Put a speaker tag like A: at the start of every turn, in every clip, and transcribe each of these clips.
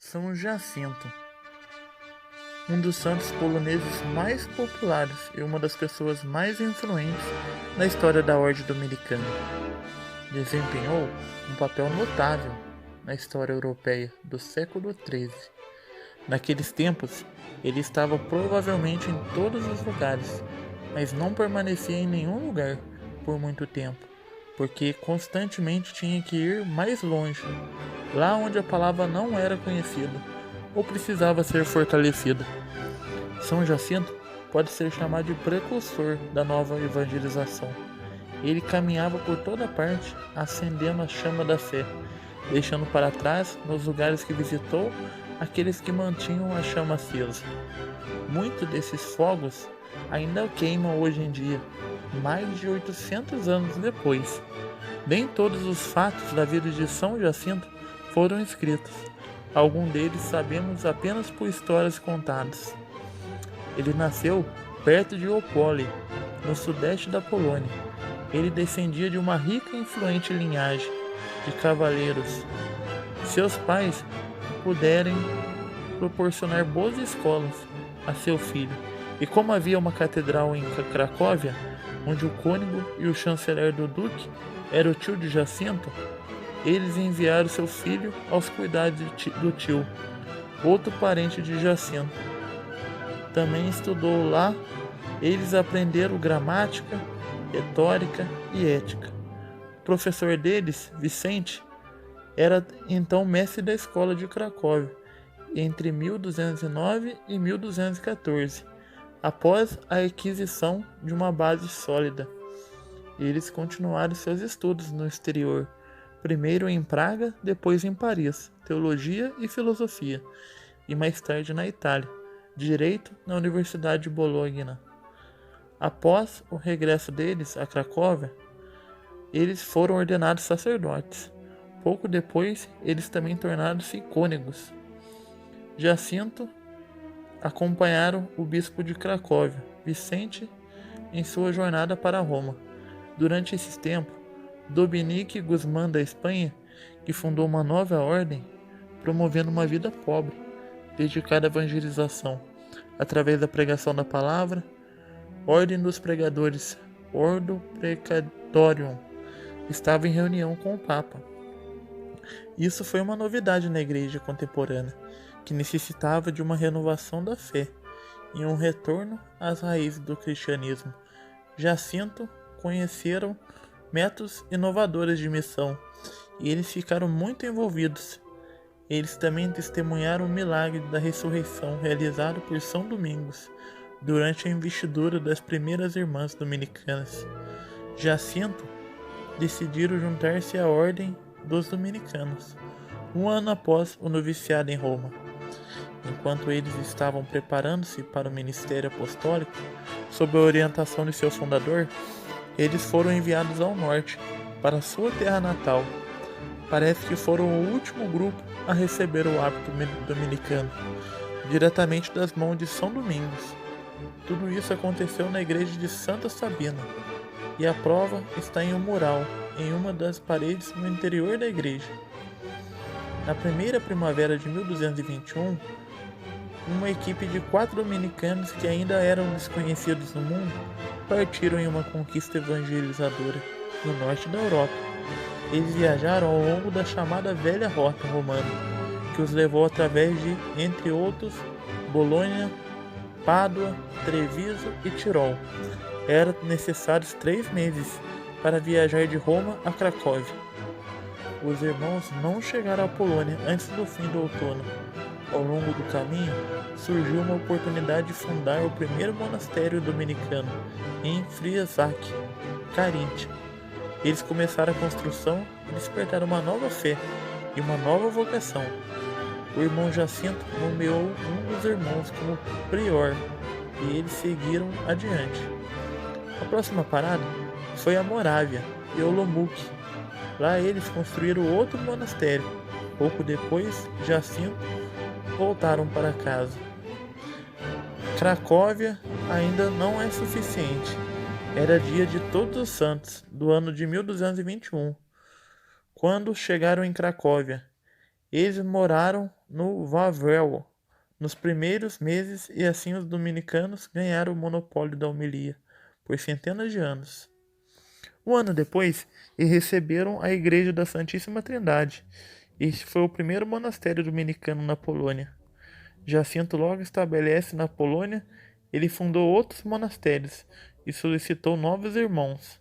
A: São Jacinto, um dos santos poloneses mais populares e uma das pessoas mais influentes na história da Ordem Dominicana. Desempenhou um papel notável na história europeia do século XIII. Naqueles tempos, ele estava provavelmente em todos os lugares, mas não permanecia em nenhum lugar por muito tempo, porque constantemente tinha que ir mais longe, lá onde a palavra não era conhecida ou precisava ser fortalecida. São Jacinto pode ser chamado de precursor da nova evangelização. Ele caminhava por toda parte, acendendo a chama da fé, deixando para trás, nos lugares que visitou, aqueles que mantinham a chama acesa. Muitos desses fogos ainda queimam hoje em dia, mais de 800 anos depois. Nem todos os fatos da vida de São Jacinto foram escritos. Alguns deles sabemos apenas por histórias contadas. Ele nasceu perto de Opole, no sudeste da Polônia. Ele descendia de uma rica e influente linhagem de cavaleiros. Seus pais puderam proporcionar boas escolas a seu filho. E como havia uma catedral em Cracóvia, onde o cônego e o chanceler do duque era o tio de Jacinto, eles enviaram seu filho aos cuidados do tio, outro parente de Jacinto. Também estudou lá. Eles aprenderam gramática, retórica e ética. O professor deles, Vicente, era então mestre da escola de Cracóvia entre 1209 e 1214, após a aquisição de uma base sólida. Eles continuaram seus estudos no exterior, primeiro em Praga, depois em Paris, teologia e filosofia, e mais tarde na Itália, direito na Universidade de Bologna. Após o regresso deles a Cracóvia, eles foram ordenados sacerdotes. Pouco depois, eles também tornaram-se cônegos. Jacinto acompanharam o bispo de Cracóvia, Vicente, em sua jornada para Roma. Durante esse tempo, Dominique Guzmán da Espanha, que fundou uma nova ordem, promovendo uma vida pobre, dedicada à evangelização, através da pregação da palavra. Ordem dos Pregadores, Ordo Precatorium, estava em reunião com o Papa. Isso foi uma novidade na igreja contemporânea, que necessitava de uma renovação da fé e um retorno às raízes do cristianismo. Jacinto conheceram métodos inovadores de missão e eles ficaram muito envolvidos. Eles também testemunharam o milagre da ressurreição realizado por São Domingos durante a investidura das primeiras irmãs dominicanas. Jacinto decidiram juntar-se à Ordem dos Dominicanos, um ano após o noviciado em Roma. Enquanto eles estavam preparando-se para o ministério apostólico, sob a orientação de seu fundador, eles foram enviados ao norte, para sua terra natal. Parece que foram o último grupo a receber o hábito dominicano, diretamente das mãos de São Domingos. Tudo isso aconteceu na igreja de Santa Sabina, e a prova está em um mural, em uma das paredes no interior da igreja. Na primeira primavera de 1221, uma equipe de 4 dominicanos que ainda eram desconhecidos no mundo partiram em uma conquista evangelizadora no norte da Europa. Eles viajaram ao longo da chamada Velha Rota Romana, que os levou através de, entre outros, Bolonha, Pádua, Treviso e Tirol. Eram necessários 3 meses para viajar de Roma a Cracóvia. Os irmãos não chegaram à Polônia antes do fim do outono. Ao longo do caminho, surgiu uma oportunidade de fundar o primeiro monastério dominicano em Friasac, Caríntia. Eles começaram a construção e despertaram uma nova fé e uma nova vocação. O irmão Jacinto nomeou um dos irmãos como prior e eles seguiram adiante. A próxima parada foi a Morávia e Olomouc. Lá eles construíram outro monastério. Pouco depois, Jacinto voltaram para casa. Cracóvia ainda não é suficiente. Era dia de Todos os Santos, do ano de 1221, quando chegaram em Cracóvia. Eles moraram no Wawel nos primeiros meses e assim os dominicanos ganharam o monopólio da homilia por centenas de anos. Um ano depois, eles receberam a Igreja da Santíssima Trindade. Este foi o primeiro monastério dominicano na Polônia. Jacinto logo estabelece na Polônia, ele fundou outros monastérios e solicitou novos irmãos.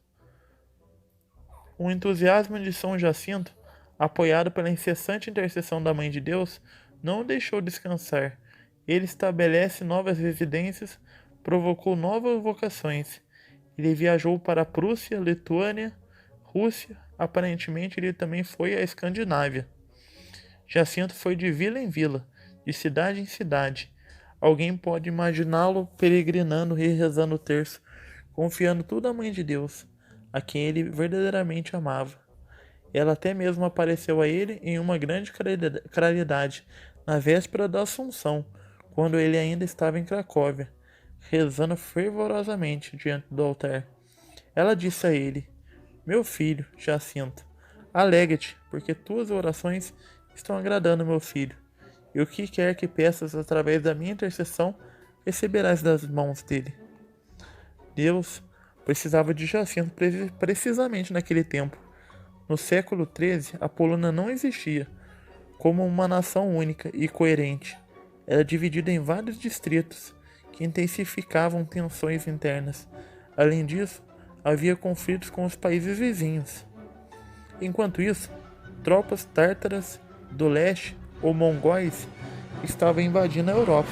A: O entusiasmo de São Jacinto, apoiado pela incessante intercessão da Mãe de Deus, não o deixou descansar. Ele estabelece novas residências, provocou novas vocações. Ele viajou para a Prússia, Lituânia, Rússia. Aparentemente, ele também foi à Escandinávia. Jacinto foi de vila em vila, de cidade em cidade. Alguém pode imaginá-lo peregrinando e rezando o terço, confiando tudo à Mãe de Deus, a quem ele verdadeiramente amava. Ela até mesmo apareceu a ele em uma grande claridade, na véspera da Assunção, quando ele ainda estava em Cracóvia, rezando fervorosamente diante do altar. Ela disse a ele: Meu filho, Jacinto, alegra-te, porque tuas orações estão agradando meu filho, e o que quer que peças através da minha intercessão, receberás das mãos dele. Deus precisava de Jacinto precisamente naquele tempo. No século XIII, a Polônia não existia como uma nação única e coerente. Era dividida em vários distritos que intensificavam tensões internas. Além disso, havia conflitos com os países vizinhos. Enquanto isso, tropas tártaras do leste ou mongóis estavam invadindo a Europa,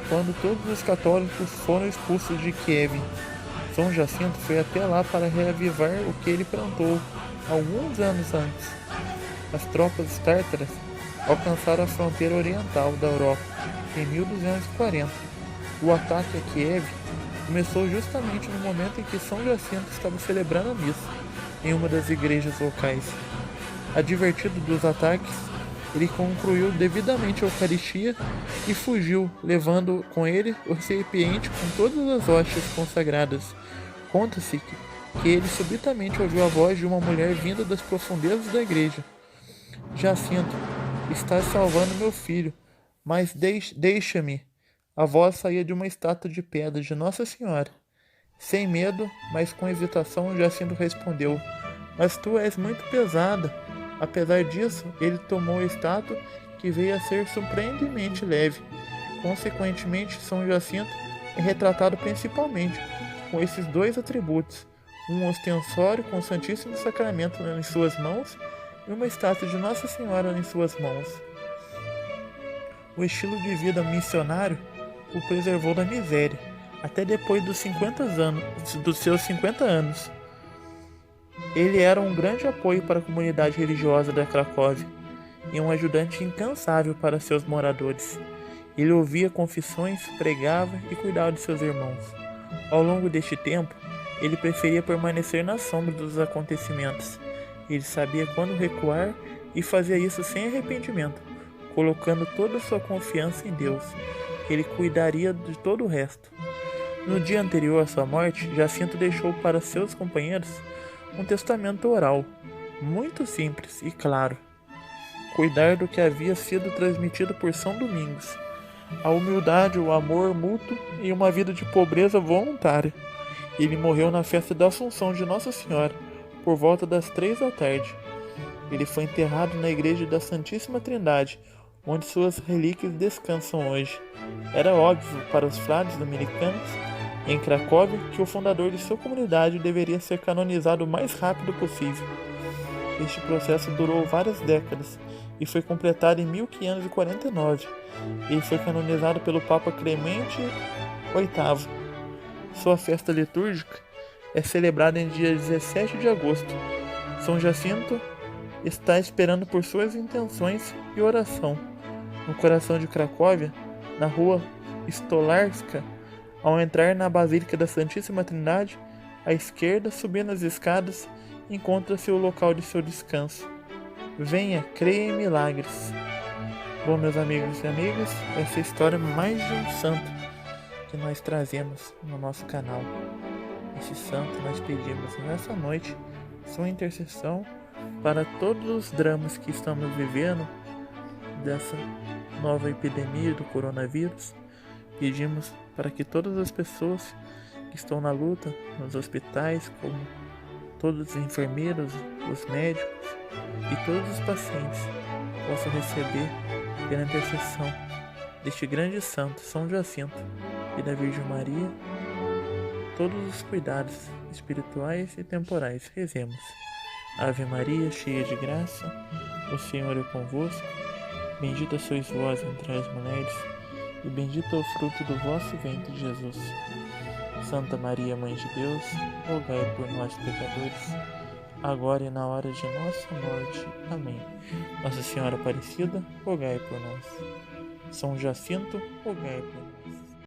A: quando todos os católicos foram expulsos de Kiev. São Jacinto foi até lá para reavivar o que ele plantou alguns anos antes. As tropas tártaras alcançaram a fronteira oriental da Europa em 1240. O ataque a Kiev começou justamente no momento em que São Jacinto estava celebrando a missa em uma das igrejas locais. Advertido dos ataques, ele concluiu devidamente a Eucaristia e fugiu, levando com ele o recipiente com todas as hóstias consagradas. Conta-se que ele subitamente ouviu a voz de uma mulher vinda das profundezas da igreja. Jacinto, estás salvando meu filho, mas deixa-me. A voz saía de uma estátua de pedra de Nossa Senhora. Sem medo, mas com hesitação, Jacinto respondeu: Mas tu és muito pesada. Apesar disso, ele tomou a estátua, que veio a ser surpreendentemente leve. Consequentemente, São Jacinto é retratado principalmente com esses dois atributos: um ostensório com o Santíssimo Sacramento em suas mãos e uma estátua de Nossa Senhora em suas mãos. O estilo de vida missionário o preservou da miséria, até depois dos seus 50 anos. Ele era um grande apoio para a comunidade religiosa da Cracóvia e um ajudante incansável para seus moradores. Ele ouvia confissões, pregava e cuidava de seus irmãos. Ao longo deste tempo, ele preferia permanecer na sombra dos acontecimentos. Ele sabia quando recuar e fazia isso sem arrependimento, colocando toda a sua confiança em Deus. Ele cuidaria de todo o resto. No dia anterior à sua morte, Jacinto deixou para seus companheiros um testamento oral, muito simples e claro. Cuidar do que havia sido transmitido por São Domingos: a humildade, o amor mútuo e uma vida de pobreza voluntária. Ele morreu na festa da Assunção de Nossa Senhora, por volta das 3 da tarde. Ele foi enterrado na igreja da Santíssima Trindade, onde suas relíquias descansam hoje. Era óbvio para os frades dominicanos em Cracóvia que o fundador de sua comunidade deveria ser canonizado o mais rápido possível. Este processo durou várias décadas e foi completado em 1549. Ele foi canonizado pelo Papa Clemente VIII. Sua festa litúrgica é celebrada em dia 17 de agosto. São Jacinto está esperando por suas intenções e oração. No coração de Cracóvia, na rua Stolarska, ao entrar na Basílica da Santíssima Trindade, à esquerda, subindo as escadas, encontra-se o local de seu descanso. Venha, creia em milagres. Bom, meus amigos e amigas, essa é a história mais de um santo que nós trazemos no nosso canal. Esse santo nós pedimos nessa noite sua intercessão para todos os dramas que estamos vivendo dessa nova epidemia do coronavírus, pedimos para que todas as pessoas que estão na luta nos hospitais, como todos os enfermeiros, os médicos e todos os pacientes, possam receber, pela intercessão deste grande santo, São Jacinto, e da Virgem Maria, todos os cuidados espirituais e temporais. Rezemos. Ave Maria, cheia de graça, o Senhor é convosco. Bendita sois vós entre as mulheres, e bendito é o fruto do vosso ventre, Jesus. Santa Maria, Mãe de Deus, rogai por nós, pecadores, agora e na hora de nossa morte. Amém. Nossa Senhora Aparecida, rogai por nós. São Jacinto, rogai por nós.